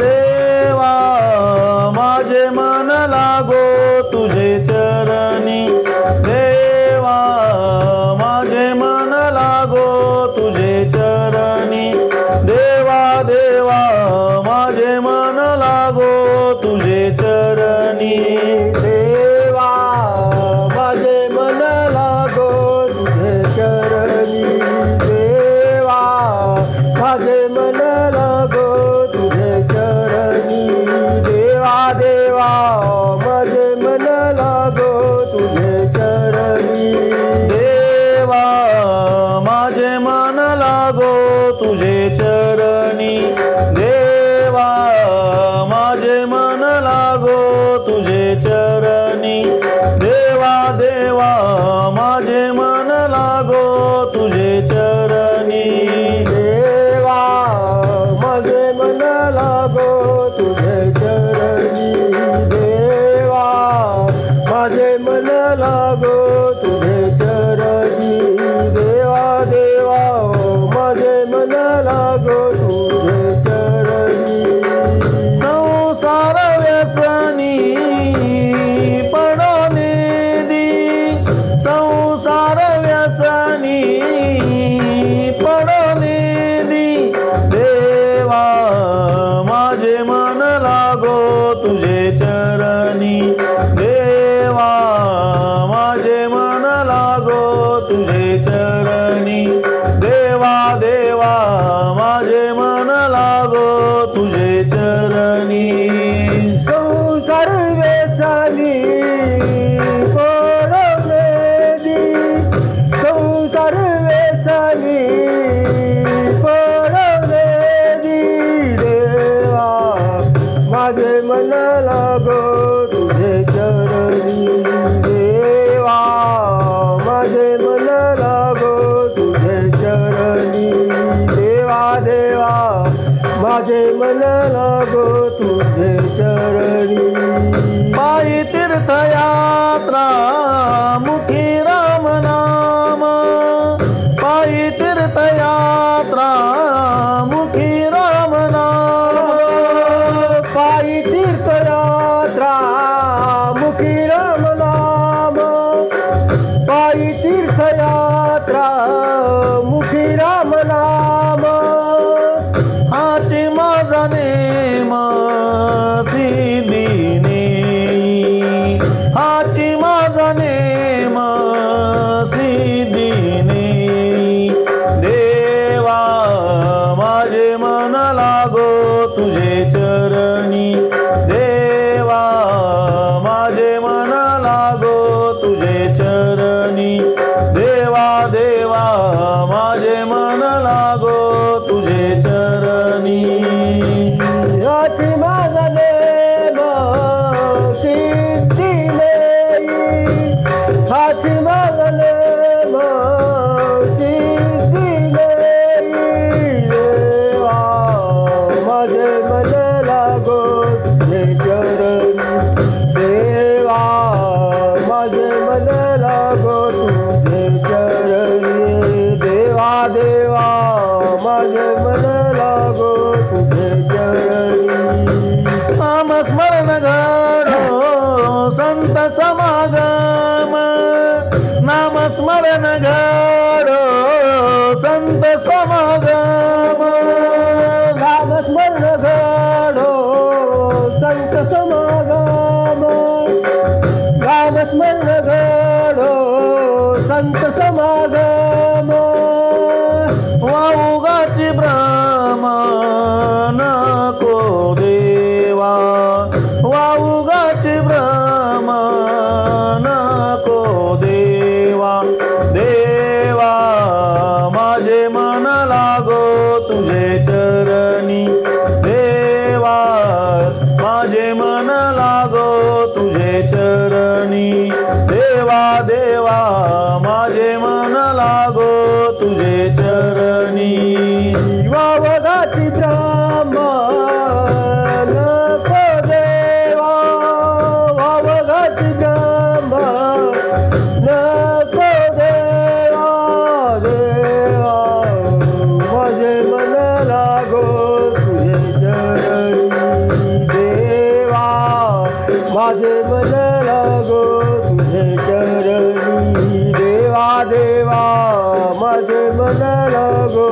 देवा माझे मन लागो तुझे चरणी देवा माझे मन लागो तुझे चरणी देवा देवा माझे मन लागो तुझे चरणी देवा माझे मन लागो तुझे चरणी देवा माझे मन लागो तुझे चरणी देवा देवा माझे मन लागो तुझे चरणी देवा माझे मन लागो तुझे चरणी देवा माझे मन लागो तुझे चरणी देवा देवा माझे मन लागो तुझे चरणी देवा माझे मन लागो तुझे चरणी देवा माझे मन लागो तुझे चरणी देवा देवा माझे मन लागो तुझे चरणी संसार व्यसनी पडोने दी संसार व्यसनी पडोने दी देवा माझे मन लागो तुझे चरणी देवा माझे मन लागो तुझे चरणी देवा देवा माझे मन लागो तुझे चरणी संसार व्यसनी पडोने दी संसार व्यसनी पडोने दी देवा माझे मन लागो तुझे चरणी देवा माझे मन लागो तुझे चरणी देवा देवा माझे मन लागो तुझे चरणी पायी तीर्थयात्रा मुखी राम नाम पायी तीर्थयात्रा मुखी राम नाम पायी तीर्थयात्रा मुखी राम नाम पायी तीर्थयात्रा मुखी राम नाम हाची माझा नेम सिद्धीने हाची माझा नेम सिद्धीने देवा माझे मन लागो तुझे चरणी देवा माझे मन लागो तुझे चरणी देवा देवा माझे मन लागो तुझे चरणी याची माझा नेम सिद्धी नेई हाची माझा नेम सिद्धी नेई देवा माझे मन लागो तुझे चरणी देवा माझे मन लागो तुझे चरणी देवा देवा माझे मन लागो तुझे चरणी नामस्मरण घडो संत समागम नामस्मरण घडो संत समागम नामस्मरण घडो संत समागम नामस्मरण घडो संत समागम वाऊगाची ब्रह्मा नको देवा वाऊगाची ब्रह्मा नको देवा देवा माझे मन लागो तुझे चरणी देवा माझे मन लागो तुझे चरणी देवा देवा माझे मन लागो तुझे चरणी वावगाची ब्रह्मा नको देवा वावगाची ब्रह्मा नको देवा देवा माझे मन लागो तुझे चरणी माझे मन लागो तुझे चरणी देवा देवा माझे मन लागो